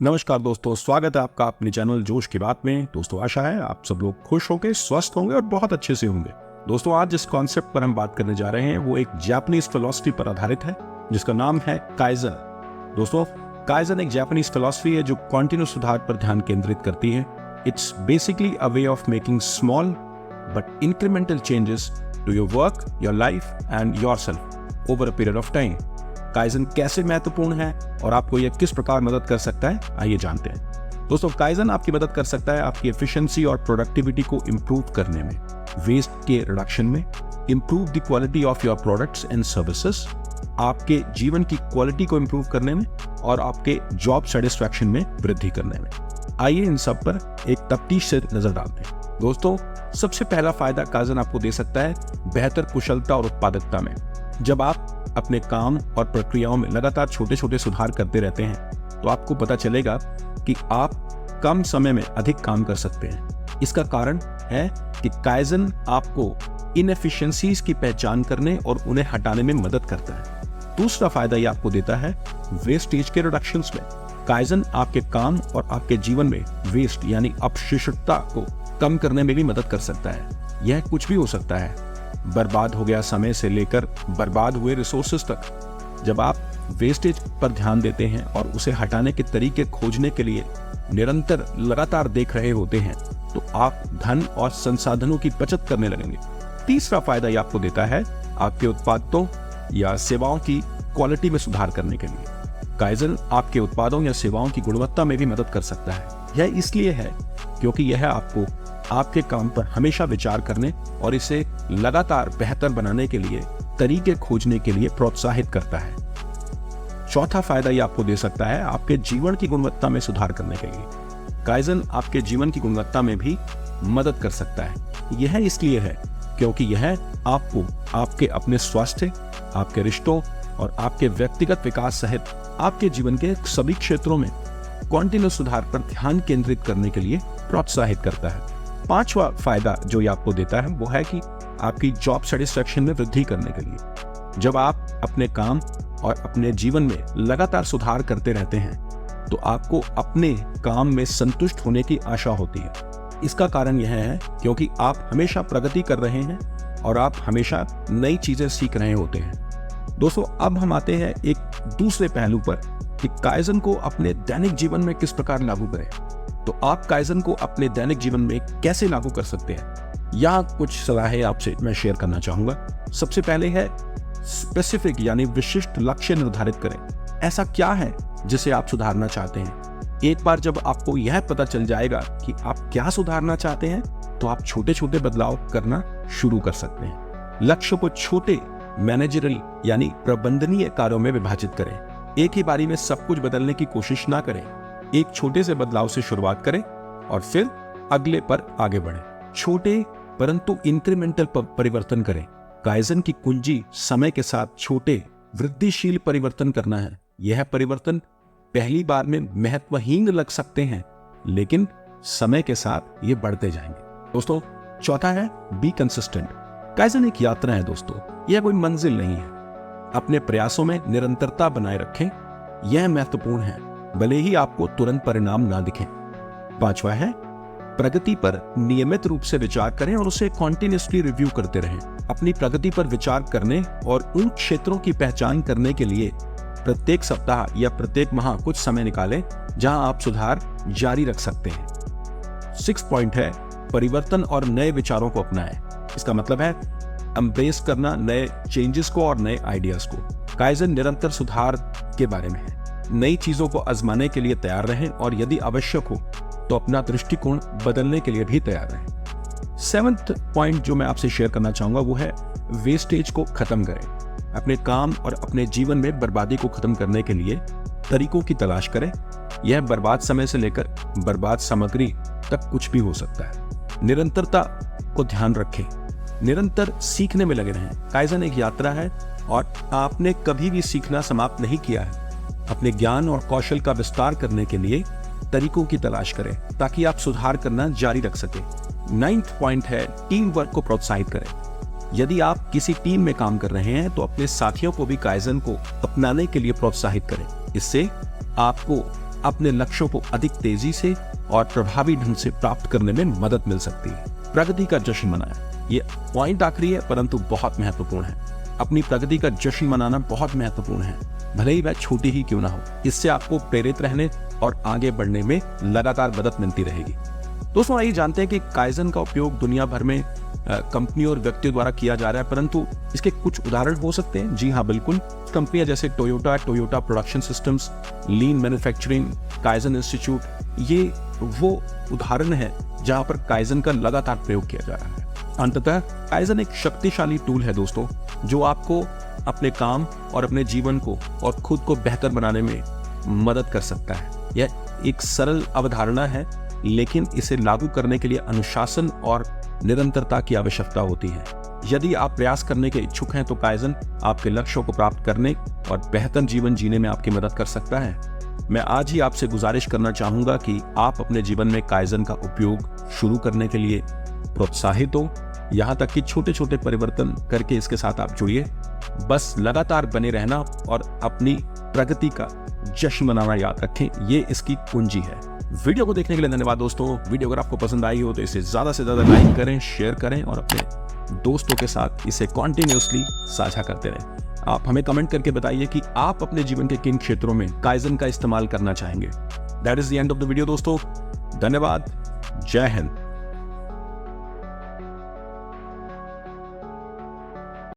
नमस्कार दोस्तों, स्वागत है आपका अपने चैनल जोश की बात में। दोस्तों, आशा है आप सब लोग खुश होंगे, स्वस्थ होंगे और बहुत अच्छे से होंगे। दोस्तों, आज जिस कॉन्सेप्ट पर हम बात करने जा रहे हैं वो एक जापानीज फिलॉसफी पर आधारित है जिसका नाम है काइजन। दोस्तों, काइजन एक जापानीज फिलॉसफी है जो कॉन्टिन्यूस सुधार पर ध्यान केंद्रित करती है। It's basically a way of making small but incremental changes to your work, your life and yourself over a period of time. Kaizen कैसे महत्वपूर्ण है और आपको यह किस प्रकार मदद कर सकता है, आइए जानते हैं। दोस्तों, काइजन आपकी मदद कर सकता है आपकी एफिशिएंसी और प्रोडक्टिविटी को इम्प्रूव करने में, वेस्ट के रिडक्शन में, improve the quality of your products and services, आपके जीवन की क्वालिटी को इम्प्रूव करने में और आपके जॉब सेटिस्फैक्शन में वृद्धि करने में। आइए इन सब पर एक तफ्तीश से नजर डालते हैं। दोस्तों, सबसे पहला फायदा काइजन आपको दे सकता है बेहतर कुशलता और उत्पादकता में। जब आप अपने काम और प्रक्रियाओं में लगातार छोटे छोटे सुधार करते रहते हैं तो आपको पता चलेगा कि आप कम समय में अधिक काम कर सकते हैं। इसका कारण है कि काइजन आपको इनएफिशिएंसीज की पहचान करने और उन्हें हटाने में मदद करता है। दूसरा फायदा ये आपको देता है वेस्टेज के रिडक्शंस में। काइजन आपके काम और आपके जीवन में वेस्ट यानी अपशिष्टता को कम करने में भी मदद कर सकता है। यह कुछ भी हो सकता है, बर्बाद हो गया समय से लेकर बर्बाद हुए रिसोर्सेज तक। जब आप वेस्टेज पर ध्यान देते हैं और उसे हटाने के तरीके खोजने के लिए निरंतर लगातार देख रहे होते हैं तो आप धन और संसाधनों की बचत करने लगेंगे। तीसरा फायदा यह आपको देता है आपके उत्पादों या सेवाओं की क्वालिटी में सुधार करने के लिए। काइजन आपके उत्पादों या सेवाओं की गुणवत्ता में भी मदद कर सकता है। यह इसलिए है क्योंकि यह आपको आपके काम पर हमेशा विचार करने और इसे लगातार बेहतर बनाने के लिए तरीके खोजने के लिए प्रोत्साहित करता है। चौथा फायदा ये आपको दे सकता है आपके जीवन की गुणवत्ता में सुधार करने के लिए। काइजन आपके जीवन की गुणवत्ता में भी मदद कर सकता है। यह इसलिए है क्योंकि यह आपको आपके अपने स्वास्थ्य, आपके रिश्तों और आपके व्यक्तिगत विकास सहित आपके जीवन के सभी क्षेत्रों में कॉन्टिन्यूस सुधार पर ध्यान केंद्रित करने के लिए प्रोत्साहित करता है। पांचवा फायदा जो ये आपको देता है वो है कि आपकी जॉब सेटिस्फैक्शन में वृद्धि करने के लिए। जब आप अपने काम और अपने जीवन में लगातार सुधार करते रहते हैं तो आपको अपने काम में संतुष्ट होने की आशा होती है। इसका कारण यह है क्योंकि आप हमेशा प्रगति कर रहे हैं और आप हमेशा नई चीजें सीख रहे होते हैं। दोस्तों, अब हम आते हैं एक दूसरे पहलू पर कि काइजन को अपने दैनिक जीवन में किस प्रकार लागू करें। तो आप काइजन को अपने दैनिक जीवन में कैसे लागू कर सकते हैं, यहाँ कुछ सलाहें आपसे मैं शेयर करना चाहूंगा। सबसे पहले है स्पेसिफिक यानी विशिष्ट लक्ष्य निर्धारित करें। ऐसा क्या है जिसे आप सुधारना चाहते हैं। एक बार जब आपको यह पता चल जाएगा कि आप क्या सुधारना चाहते हैं तो आप छोटे छोटे बदलाव करना शुरू कर सकते हैं। लक्ष्य को छोटे मैनेजरल यानी प्रबंधनीय कार्यों में विभाजित करें। एक ही बारी में सब कुछ बदलने की कोशिश ना करें। एक छोटे से बदलाव से शुरुआत करें और फिर अगले पर आगे बढ़ें। छोटे परंतु इंक्रीमेंटल परिवर्तन करें। काइजन की कुंजी समय के साथ छोटे वृद्धिशील परिवर्तन करना है। यह परिवर्तन पहली बार में महत्वहीन लग सकते हैं लेकिन समय के साथ ये बढ़ते जाएंगे। दोस्तों, चौथा है बी कंसिस्टेंट। काइजन एक यात्रा है दोस्तों, यह कोई मंजिल नहीं है। अपने प्रयासों में निरंतरता बनाए रखें, यह महत्वपूर्ण है, भले ही आपको तुरंत परिणाम ना दिखें। पांचवा है प्रगति पर नियमित रूप से विचार करें और उसे कॉन्टिन्यूसली रिव्यू करते रहें। अपनी प्रगति पर विचार करने और उन क्षेत्रों की पहचान करने के लिए प्रत्येक सप्ताह या प्रत्येक माह कुछ समय निकालें जहां आप सुधार जारी रख सकते हैं। 6 पॉइंट है परिवर्तन और नए विचारों को अपनाएं। इसका मतलब है एम्ब्रेस करना नए चेंजेस को और नए आइडियाज को। काइजन निरंतर सुधार के बारे में है। नई चीजों को आजमाने के लिए तैयार रहें और यदि आवश्यक हो तो अपना दृष्टिकोण बदलने के लिए भी तैयार रहें। 7th पॉइंट जो मैं आपसे शेयर करना चाहूंगा वो है वेस्टेज को खत्म करें। अपने काम और अपने जीवन में बर्बादी को खत्म करने के लिए तरीकों की तलाश करें। यह बर्बाद समय से लेकर बर्बाद सामग्री तक कुछ भी हो सकता है। निरंतरता को ध्यान रखें, निरंतर सीखने में लगे रहें। काइजन एक यात्रा है और आपने कभी भी सीखना समाप्त नहीं किया है। अपने ज्ञान और कौशल का विस्तार करने के लिए तरीकों की तलाश करें ताकि आप सुधार करना जारी रख सकें। 9th पॉइंट है टीम वर्क को प्रोत्साहित करें। यदि आप किसी टीम में काम कर रहे हैं तो अपने साथियों को भी काइजन को अपनाने के लिए प्रोत्साहित करें। इससे आपको अपने लक्ष्यों को अधिक तेजी से और प्रभावी ढंग से प्राप्त करने में मदद मिल सकती है। प्रगति का जश्न मनाएं। ये पॉइंट आखिरी है परंतु बहुत महत्वपूर्ण है। अपनी प्रगति का जश्न मनाना बहुत महत्वपूर्ण है, भले ही वह छोटी ही क्यों ना हो। इससे आपको प्रेरित रहने और आगे बढ़ने में लगातार मदद मिलती रहेगी। दोस्तों, आइए जानते हैं कि काइजन का उपयोग दुनिया भर में कंपनी और व्यक्तियों द्वारा किया जा रहा है, परंतु इसके कुछ उदाहरण हो सकते हैं। जी हाँ, बिल्कुल। कंपनियां जैसे टोयोटा प्रोडक्शन सिस्टम्स, लीन मैन्युफैक्चरिंग, काइजन इंस्टीट्यूट, ये वो उदाहरण है जहां पर काइजन का लगातार प्रयोग किया जा रहा है। अंततः काइजन एक शक्तिशाली टूल है दोस्तों, जो आपको अपने काम और अपने जीवन को और खुद को बेहतर बनाने में मदद कर सकता है। यह एक सरल अवधारणा है, लेकिन इसे लागू करने के लिए अनुशासन और निरंतरता की आवश्यकता होती है। यदि आप प्रयास करने के इच्छुक हैं तो काइजन आपके लक्ष्यों को प्राप्त करने और बेहतर जीवन जीने में आपकी मदद कर सकता है। मैं आज ही आपसे गुजारिश करना चाहूंगा कि आप अपने जीवन में काइजन का उपयोग शुरू करने के लिए प्रोत्साहित हो। यहाँ तक कि छोटे छोटे परिवर्तन करके इसके साथ आप जुड़िए। बस लगातार बने रहना और अपनी प्रगति का जश्न मनाना याद रखें, ये इसकी कुंजी है। वीडियो को देखने के लिए धन्यवाद दोस्तों। वीडियो अगर आपको पसंद आई हो तो इसे ज्यादा से ज्यादा लाइक करें, शेयर करें और अपने दोस्तों के साथ इसे कॉन्टिन्यूसली साझा करते रहें। आप हमें कमेंट करके बताइए कि आप अपने जीवन के किन क्षेत्रों में काइजन का इस्तेमाल करना चाहेंगे। That is the end of the video दोस्तों। धन्यवाद। जय हिंद।